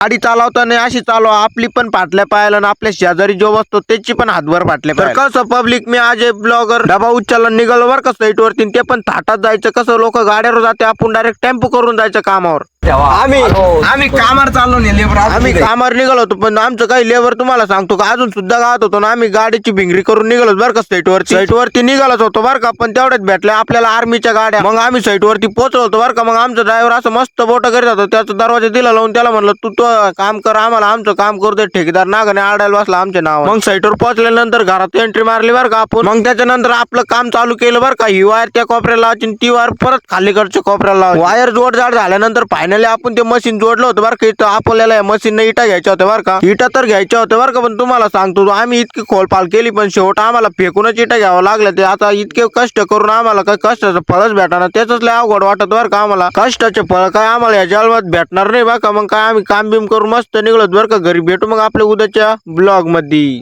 गाडी चालवताना अशी चालवा आपली पण फाटल्या पायाला आणि आपल्या शेजारी जो बसतो त्याची पण हातभर फाटले पाहिजे. कसं पब्लिक मी आज ब्लॉगर डबा उचलला निघालो बरं का साईट वरती, ते पण थाटात जायचं. कसं लोक गाड्यावर जाते, आपण डायरेक्ट टेम्पो करून जायचं कामावर. आम्ही कामावर चाललो नाही लेबर. आम्ही कामावर निघालो होतो, पण आमचं काही लेबर तुम्हाला सांगतो का अजून सुद्धा गावात होतो ना. आम्ही गाडीची भिंगरी करून निघालो बरं का साईट वरती निघालोच होतो बरं का. पण तेवढ्यात भेटल्या आपल्याला आर्मीच्या गाड्या. मग आम्ही साईट वरती पोहोचलो होतो बरं का. मग आमचा ड्रायव्हर असं मस्त बोट करीत होता, त्याचा दरवाजा दिला लावून. त्याला म्हणलं तू तो काम कर, आम्हाला आमचं काम करू दे. ठेकेदार नागाने आडायला बसला आमच्या नाव. मग साईटवर पोहोचल्यानंतर घरात एंट्री मारली बरं का आपण. मग त्याच्यानंतर आपलं काम चालू केलं बरं का. ही वायर त्या कोपऱ्याला लावायची, ती वायर परत खालीकडच्या कोपऱ्याला लावायची. वायर जोडजाड झाल्यानंतर फायनली आपण ते मशीन जोडलं होतं बरं का. इथं आपल्याला मशीन इटा घ्यायच्या होत्या बरं का. इटा तर घ्यायच्या होत्या बरं का, पण तुम्हाला सांगतो आम्ही इतकी खोलपाल केली, पण शेवट आम्हाला फेकूनच इटा घ्यावं लागलं. ते आता इतके कष्ट करून आम्हाला काही कष्टाचं फळच भेटणार, त्याच लय अवघड वाटत बरं का आम्हाला. कष्टाचे फळ काय आम्हाला या जन्मात भेटणार नाही बरं का. मग काय आम्ही काम बिम करून मस्त निघलो बरं का घरी. भेटू मग आपल्या उद्याच्या ब्लॉग मध्ये.